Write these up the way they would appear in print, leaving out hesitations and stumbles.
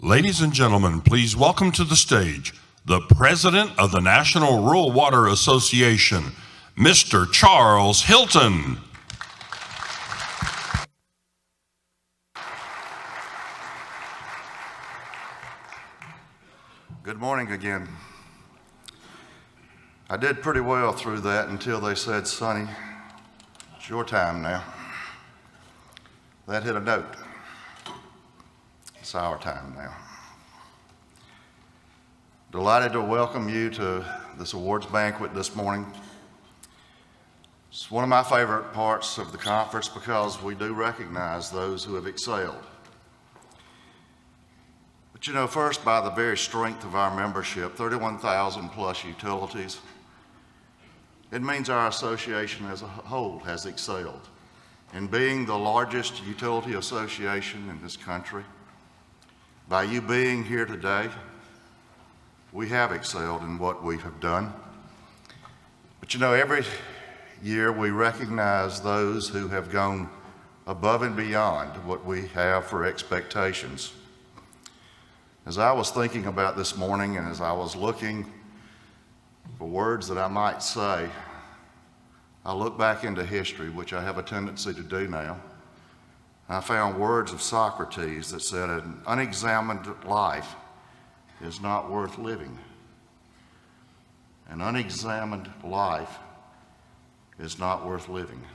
Ladies and gentlemen, please welcome to the stage the President of the National Rural Water Association, Mr. Charles Hilton. Good morning again. I did pretty well through that until they said, "Sonny, it's your time now." That hit a note. It's our time now. Delighted to welcome you to this awards banquet this morning. It's one of my favorite parts of the conference because we do recognize those who have excelled. But you know, first, by the very strength of our membership, 31,000 plus utilities, it means our association as a whole has excelled in being the largest utility association in this country. By you being here today, we have excelled in what we have done. But you know, every year we recognize those who have gone above and beyond what we have for expectations. As I was thinking about this morning and as I was looking for words that I might say, I looked back into history, which I have a tendency to do now. I found words of Socrates that said, "An unexamined life is not worth living. An unexamined life is not worth living."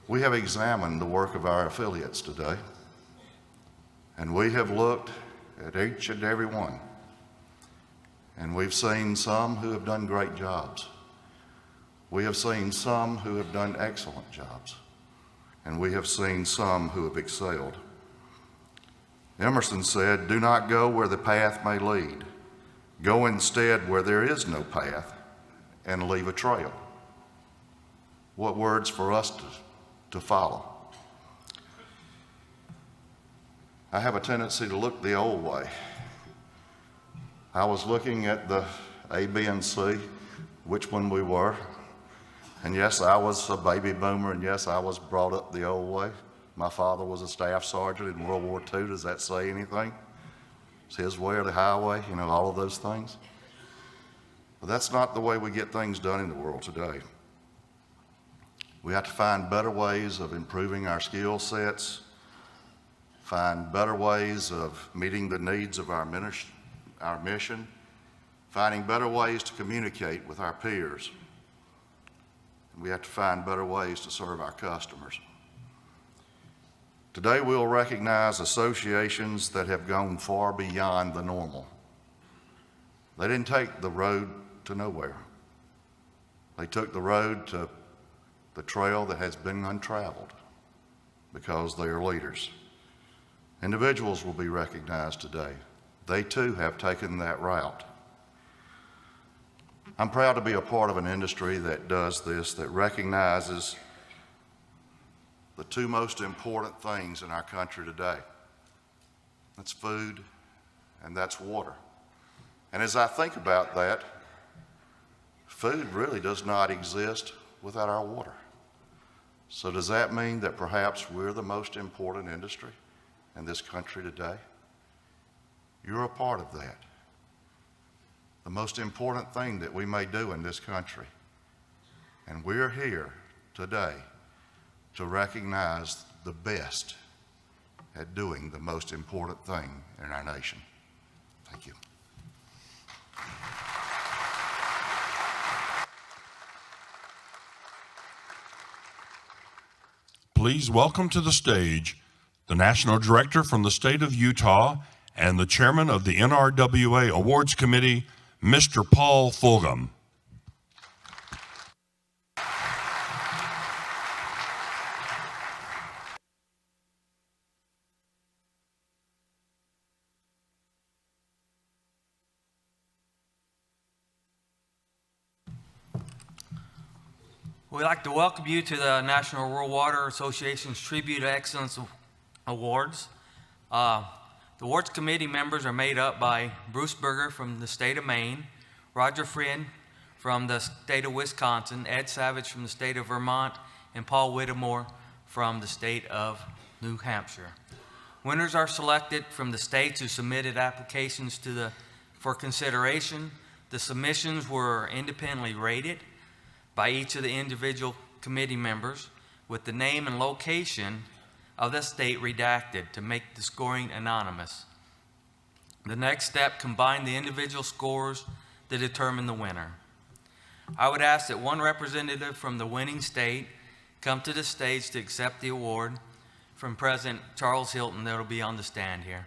We have examined the work of our affiliates today, and we have looked at each and every one, and we've seen some who have done great jobs. We have seen some who have done excellent jobs. And we have seen some who have excelled. Emerson said, "Do not go where the path may lead. Go instead where there is no path and leave a trail." What words for us to follow. I have a tendency to look the old way. I was looking at the A, B, and C, which one we were. And yes, I was a baby boomer, and yes, I was brought up the old way. My father was a staff sergeant in World War II. Does that say anything? It's his way or the highway, you know, all of those things. But that's not the way we get things done in the world today. We have to find better ways of improving our skill sets, find better ways of meeting the needs of our mission, finding better ways to communicate with our peers. We have to find better ways to serve our customers. Today we'll recognize associations that have gone far beyond the normal. They didn't take the road to nowhere. They took the road to the trail that has been untraveled because they are leaders. Individuals will be recognized today. They too have taken that route. I'm proud to be a part of an industry that does this, that recognizes the two most important things in our country today. That's food and that's water. And as I think about that, food really does not exist without our water. So does that mean that perhaps we're the most important industry in this country today? You're a part of that. The most important thing that we may do in this country. And we're here today to recognize the best at doing the most important thing in our nation. Thank you. Please welcome to the stage the National Director from the state of Utah and the Chairman of the NRWA Awards Committee, Mr. Paul Fulgham. We'd like to welcome you to the National Rural Water Association's Tribute to Excellence Awards. The awards committee members are made up by Bruce Berger from the state of Maine, Roger Friend from the state of Wisconsin, Ed Savage from the state of Vermont, and Paul Whittemore from the state of New Hampshire. Winners are selected from the states who submitted applications for consideration. The submissions were independently rated by each of the individual committee members with the name and location of the state redacted to make the scoring anonymous. The next step combined the individual scores to determine the winner. I would ask that one representative from the winning state come to the stage to accept the award from President Charles Hilton that will be on the stand here.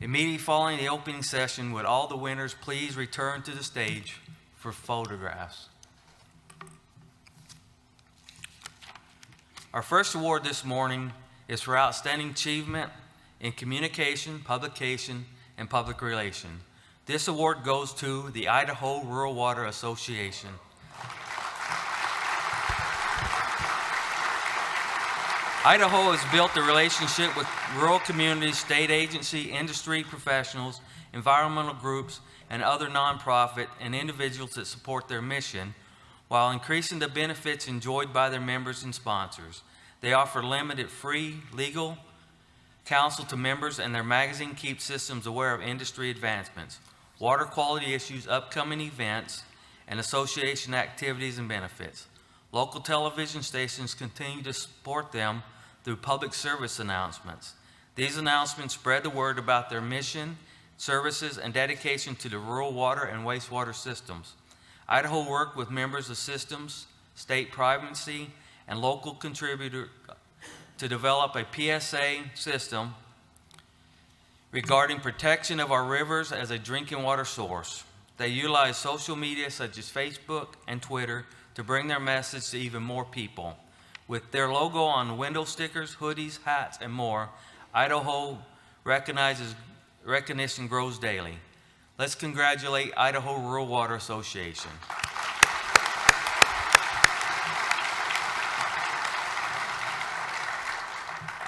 Immediately following the opening session, would all the winners please return to the stage for photographs. Our first award this morning is for outstanding achievement in communication, publication, and public relations. This award goes to the Idaho Rural Water Association. Idaho has built a relationship with rural communities, state agency, industry professionals, environmental groups, and other nonprofit and individuals that support their mission while increasing the benefits enjoyed by their members and sponsors. They offer limited free legal counsel to members, and their magazine keeps systems aware of industry advancements, water quality issues, upcoming events, and association activities and benefits. Local television stations continue to support them through public service announcements. These announcements spread the word about their mission, services, and dedication to the rural water and wastewater systems. Idaho worked with members of systems, state privacy, and local contributors to develop a PSA system regarding protection of our rivers as a drinking water source. They utilize social media such as Facebook and Twitter to bring their message to even more people. With their logo on window stickers, hoodies, hats, and more, Idaho recognition grows daily. Let's congratulate Idaho Rural Water Association.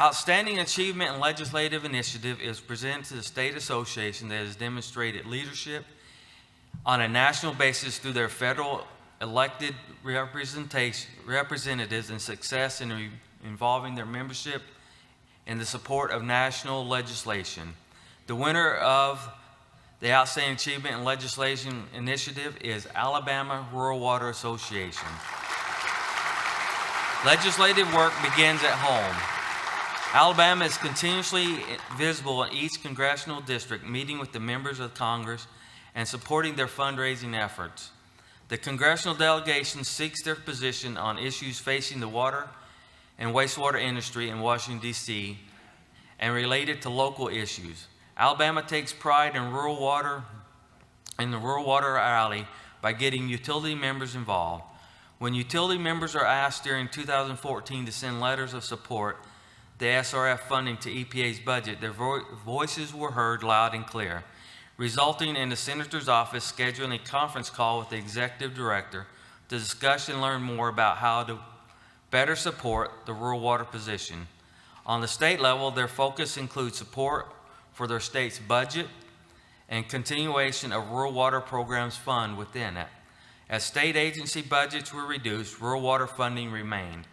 Outstanding achievement and legislative initiative is presented to the state association that has demonstrated leadership on a national basis through their federal elected representatives and success in involving their membership in the support of national legislation. The winner of the Outstanding Achievement and Legislation Initiative is Alabama Rural Water Association. Legislative work begins at home. Alabama is continuously visible in each congressional district, meeting with the members of Congress and supporting their fundraising efforts. The congressional delegation seeks their position on issues facing the water and wastewater industry in Washington, D.C., and related to local issues. Alabama takes pride in the rural water alley by getting utility members involved. When utility members are asked during 2014 to send letters of support, the SRF funding to EPA's budget, their voices were heard loud and clear, resulting in the Senator's office scheduling a conference call with the Executive Director to discuss and learn more about how to better support the rural water position. On the state level, their focus includes support for their state's budget and continuation of rural water programs fund within it. As state agency budgets were reduced, rural water funding remained.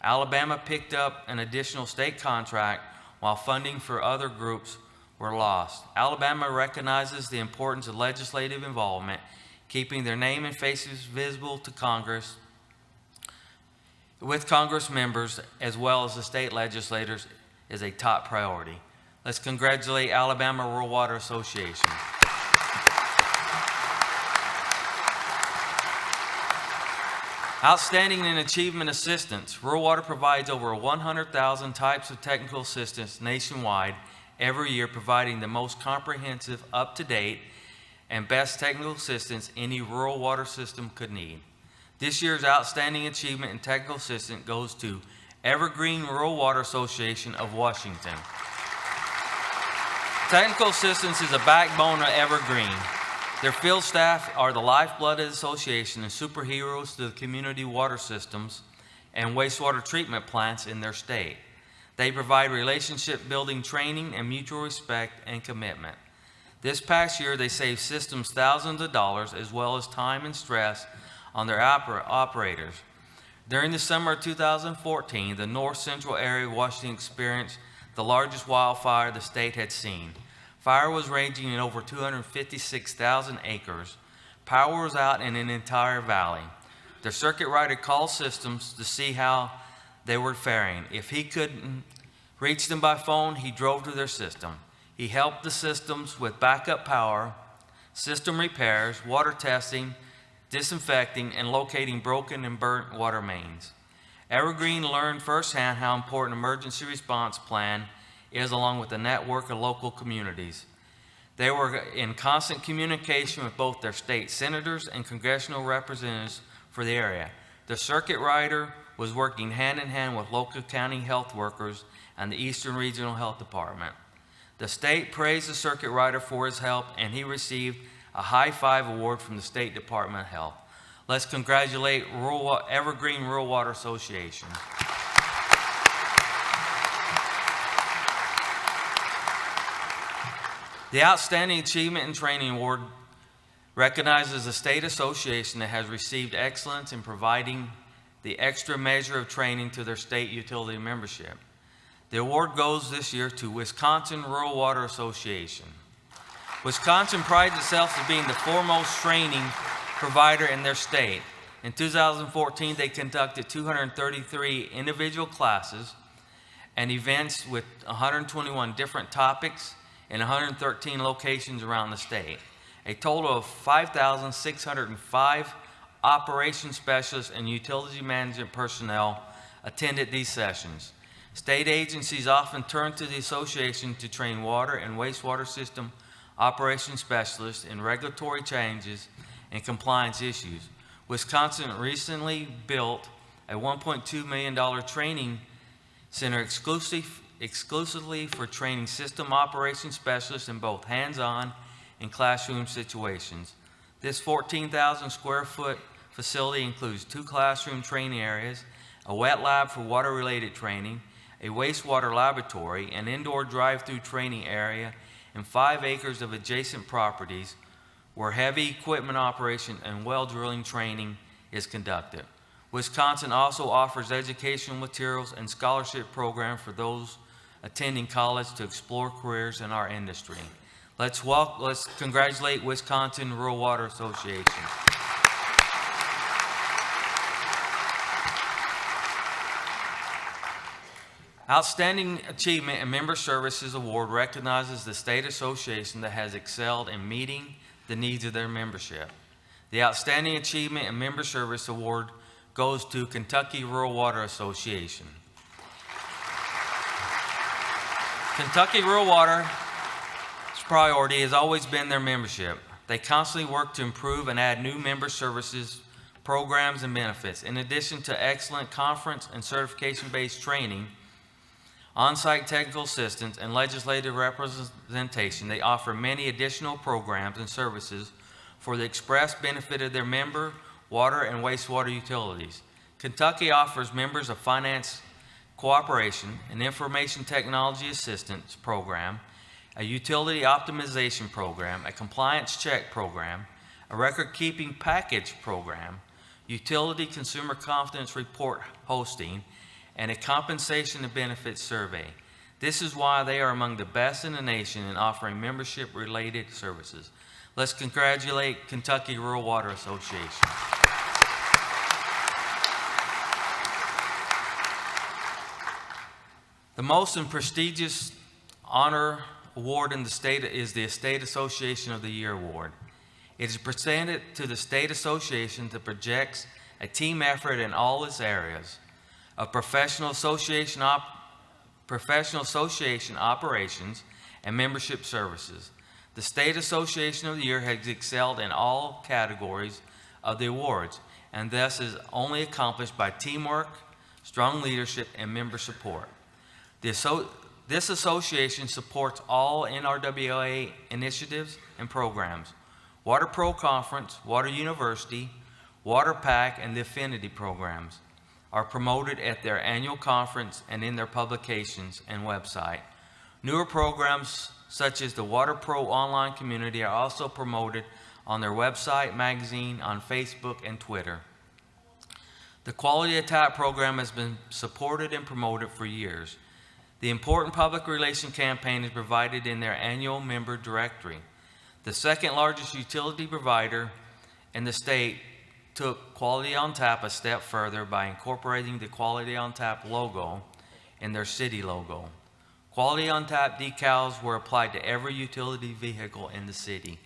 Alabama picked up an additional state contract while funding for other groups were lost. Alabama recognizes the importance of legislative involvement, keeping their name and faces visible to Congress, with Congress members as well as the state legislators, is a top priority. Let's congratulate Alabama Rural Water Association. Outstanding in achievement assistance. Rural Water provides over 100,000 types of technical assistance nationwide every year, providing the most comprehensive, up-to-date, and best technical assistance any rural water system could need. This year's outstanding achievement in technical assistance goes to Evergreen Rural Water Association of Washington. Technical assistance is a backbone of Evergreen. Their field staff are the lifeblood of the association and superheroes to the community water systems and wastewater treatment plants in their state. They provide relationship-building training and mutual respect and commitment. This past year, they saved systems thousands of dollars as well as time and stress on their operators. During the summer of 2014, the north central area of Washington experienced the largest wildfire the state had seen. Fire was raging in over 256,000 acres. Power was out in an entire valley. The circuit rider called systems to see how they were faring. If he couldn't reach them by phone, he drove to their system. He helped the systems with backup power, system repairs, water testing, disinfecting, and locating broken and burnt water mains. Evergreen learned firsthand how important emergency response plan is, along with a network of local communities. They were in constant communication with both their state senators and congressional representatives for the area. The circuit rider was working hand in hand with local county health workers and the Eastern Regional Health Department. The state praised the circuit rider for his help, and he received a high five award from the State Department of Health. Let's congratulate Evergreen Rural Water Association. The Outstanding Achievement in Training Award recognizes a state association that has received excellence in providing the extra measure of training to their state utility membership. The award goes this year to Wisconsin Rural Water Association. Wisconsin prides itself as being the foremost training provider in their state. In 2014, they conducted 233 individual classes and events with 121 different topics in 113 locations around the state. A total of 5,605 operations specialists and utility management personnel attended these sessions. State agencies often turn to the association to train water and wastewater system operations specialists in regulatory changes and compliance issues. Wisconsin recently built a $1.2 million training center exclusively for training system operations specialists in both hands-on and classroom situations. This 14,000 square foot facility includes 2 classroom training areas, a wet lab for water-related training, a wastewater laboratory, an indoor drive-through training area, and 5 acres of adjacent properties where heavy equipment operation and well drilling training is conducted. Wisconsin also offers educational materials and scholarship programs for those attending college to explore careers in our industry. Let's congratulate Wisconsin Rural Water Association. Outstanding Achievement in Member Services Award recognizes the state association that has excelled in meeting the needs of their membership. The Outstanding Achievement in Member Service Award goes to Kentucky Rural Water Association. Kentucky Rural Water's priority has always been their membership. They constantly work to improve and add new member services, programs, and benefits. In addition to excellent conference and certification-based training, on-site technical assistance, and legislative representation, they offer many additional programs and services for the express benefit of their member water and wastewater utilities. Kentucky offers members a finance cooperation, an information technology assistance program, a utility optimization program, a compliance check program, a record-keeping package program, utility consumer confidence report hosting, and a compensation and benefits survey. This is why they are among the best in the nation in offering membership-related services. Let's congratulate Kentucky Rural Water Association. The most prestigious honor award in the state is the State Association of the Year Award. It is presented to the state association that projects a team effort in all its areas of professional association operations and membership services. The State Association of the Year has excelled in all categories of the awards, and thus is only accomplished by teamwork, strong leadership, and member support. This association supports all NRWA initiatives and programs. WaterPro Conference, Water University, Water Pack, and the Affinity programs are promoted at their annual conference and in their publications and website. Newer programs such as the WaterPro online community are also promoted on their website, magazine, on Facebook, and Twitter. The Quality of Tap program has been supported and promoted for years. The important public relation campaign is provided in their annual member directory. The second largest utility provider in the state took Quality on Tap a step further by incorporating the Quality on Tap logo in their city logo. Quality on Tap decals were applied to every utility vehicle in the city.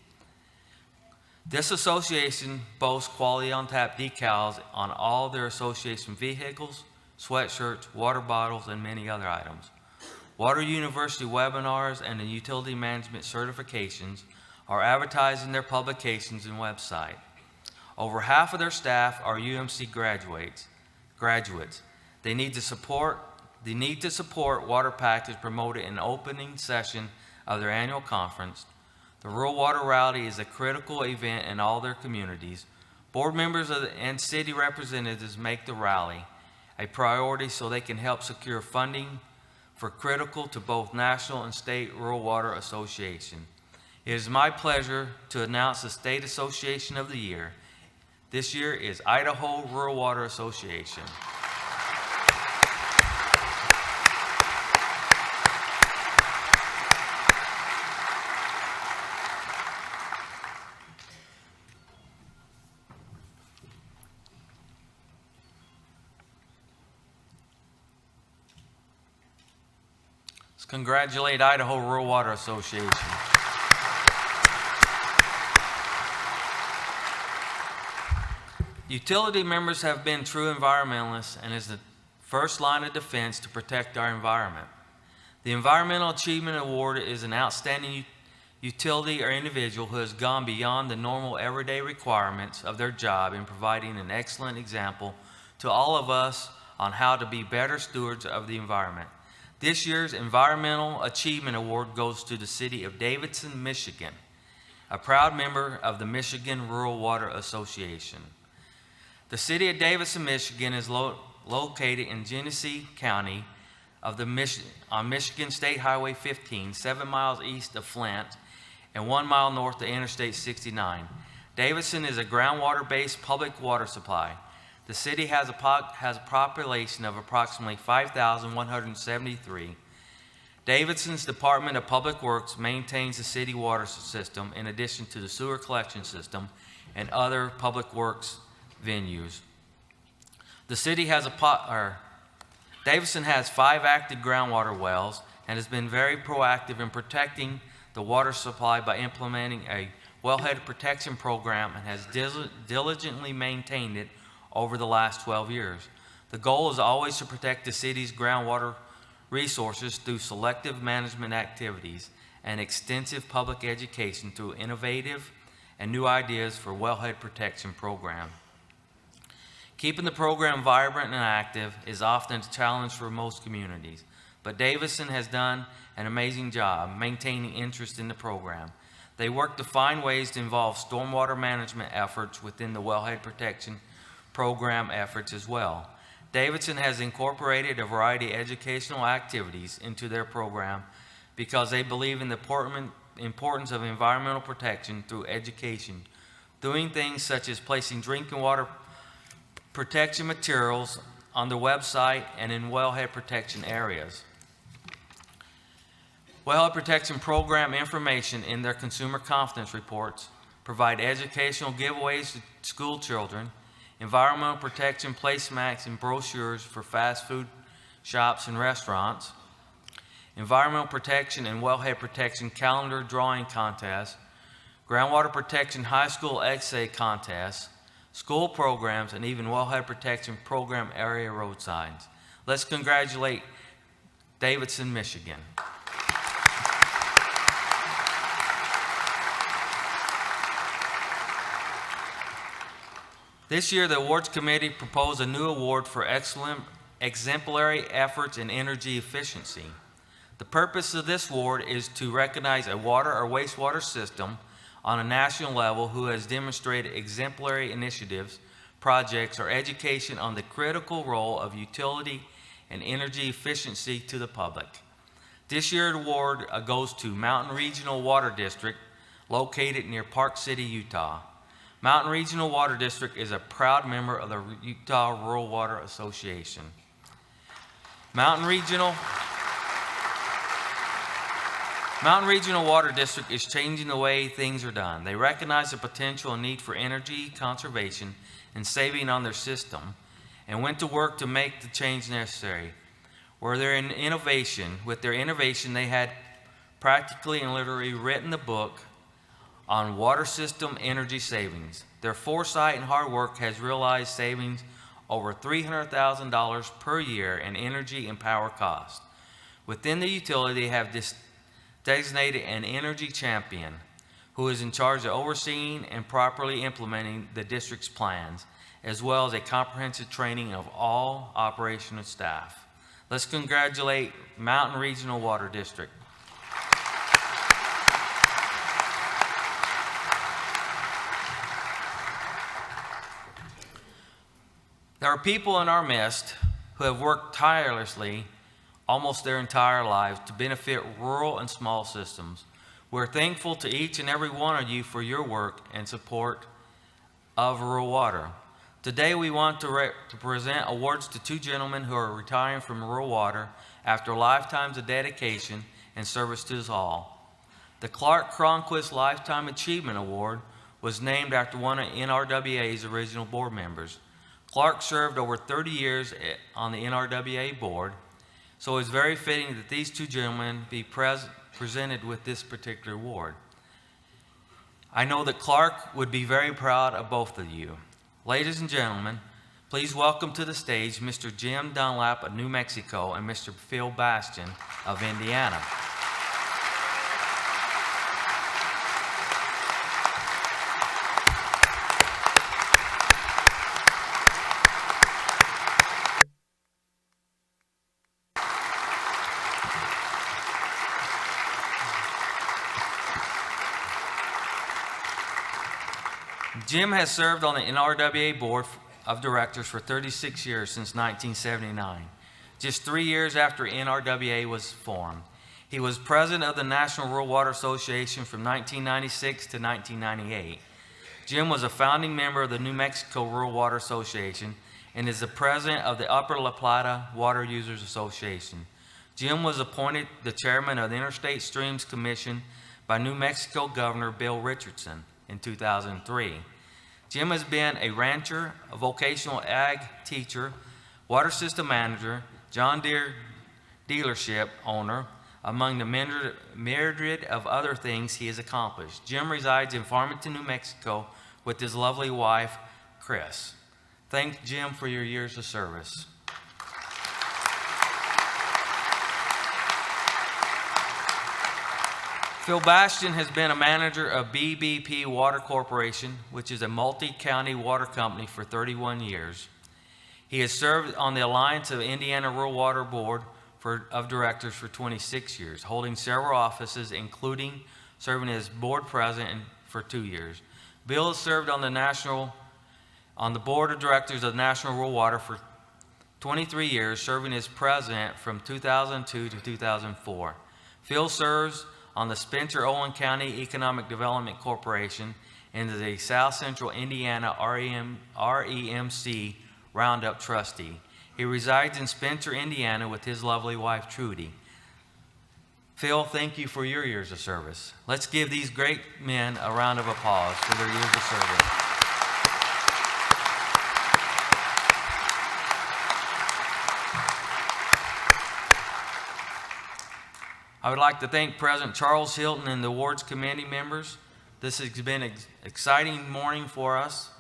This association boasts Quality on Tap decals on all their association vehicles, sweatshirts, water bottles, and many other items. Water University webinars and the utility management certifications are advertised in their publications and website. Over half of their staff are UMC graduates. The need to support WaterPact is promoted in the opening session of their annual conference. The Rural Water Rally is a critical event in all their communities. Board members and city representatives make the rally a priority so they can help secure funding for critical to both national and state rural water association. It is my pleasure to announce the State Association of the Year. This year is Idaho Rural Water Association. Let's congratulate Idaho Rural Water Association. Utility members have been true environmentalists and is the first line of defense to protect our environment. The Environmental Achievement Award is an outstanding utility or individual who has gone beyond the normal everyday requirements of their job in providing an excellent example to all of us on how to be better stewards of the environment. This year's Environmental Achievement Award goes to the city of Davidson, Michigan, a proud member of the Michigan Rural Water Association. The city of Davidson, Michigan is located in Genesee County on Michigan State Highway 15, 7 miles east of Flint and 1 mile north of Interstate 69. Davidson is a groundwater-based public water supply. The city has a population of approximately 5,173. Davidson's Department of Public Works maintains the city water system in addition to the sewer collection system and other public works venues. The city has Davidson has 5 active groundwater wells and has been very proactive in protecting the water supply by implementing a wellhead protection program and has diligently maintained it over the last 12 years. The goal is always to protect the city's groundwater resources through selective management activities and extensive public education through innovative and new ideas for wellhead protection program. Keeping the program vibrant and active is often a challenge for most communities, but Davidson has done an amazing job maintaining interest in the program. They work to find ways to involve stormwater management efforts within the wellhead protection program efforts as well. Davidson has incorporated a variety of educational activities into their program because they believe in the importance of environmental protection through education, doing things such as placing drinking water protection materials on the website and in wellhead protection areas. Wellhead protection program information in their consumer confidence reports provide educational giveaways to school children, environmental protection placemats and brochures for fast food shops and restaurants, environmental protection and wellhead protection calendar drawing contests, groundwater protection high school essay contests, school programs, and even wellhead protection program area road signs. Let's congratulate Davidson, Michigan. This year, the awards committee proposed a new award for exemplary efforts in energy efficiency. The purpose of this award is to recognize a water or wastewater system on a national level who has demonstrated exemplary initiatives, projects, or education on the critical role of utility and energy efficiency to the public. This year's award goes to Mountain Regional Water District, located near Park City, Utah. Mountain Regional Water District is a proud member of the Utah Rural Water Association. Mountain Regional Mountain Regional Water District is changing the way things are done. They recognize the potential and need for energy conservation and saving on their system and went to work to make the change necessary. With their innovation, they had practically and literally written the book on water system energy savings. Their foresight and hard work has realized savings over $300,000 per year in energy and power costs. Within the utility, they have designated an energy champion who is in charge of overseeing and properly implementing the district's plans, as well as a comprehensive training of all operational staff. Let's congratulate Mountain Regional Water District. There are people in our midst who have worked tirelessly almost their entire lives to benefit rural and small systems. We're thankful to each and every one of you for your work and support of rural water. Today we want to present awards to two gentlemen who are retiring from rural water after lifetimes of dedication and service to us all. The Clark Cronquist Lifetime Achievement Award was named after one of NRWA's original board members. Clark served over 30 years on the NRWA board, so it's very fitting that these two gentlemen be presented with this particular award. I know that Clark would be very proud of both of you. Ladies and gentlemen, please welcome to the stage Mr. Jim Dunlap of New Mexico and Mr. Phil Bastian of Indiana. Jim has served on the NRWA Board of Directors for 36 years since 1979, just 3 years after NRWA was formed. He was president of the National Rural Water Association from 1996 to 1998. Jim was a founding member of the New Mexico Rural Water Association and is the president of the Upper La Plata Water Users Association. Jim was appointed the chairman of the Interstate Streams Commission by New Mexico Governor Bill Richardson in 2003. Jim has been a rancher, a vocational ag teacher, water system manager, John Deere dealership owner, among the myriad of other things he has accomplished. Jim resides in Farmington, New Mexico with his lovely wife, Chris. Thank Jim for your years of service. Phil Bastian has been a manager of BBP Water Corporation, which is a multi-county water company, for 31 years. He has served on the Alliance of Indiana Rural Water Board of Directors for 26 years, holding several offices, including serving as board president for 2 years. Bill has served on the board of directors of National Rural Water for 23 years, serving as president from 2002 to 2004. Phil serves on the Spencer-Owen County Economic Development Corporation and is a South Central Indiana REMC Roundup trustee. He resides in Spencer, Indiana with his lovely wife, Trudy. Phil, thank you for your years of service. Let's give these great men a round of applause for their years of service. I would like to thank President Charles Hilton and the awards committee members. This has been an exciting morning for us.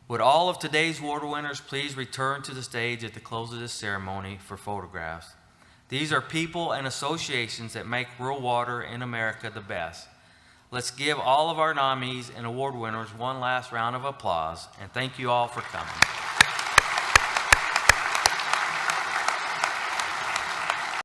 Would all of today's award winners please return to the stage at the close of this ceremony for photographs? These are people and associations that make rural water in America the best. Let's give all of our nominees and award winners one last round of applause, and thank you all for coming.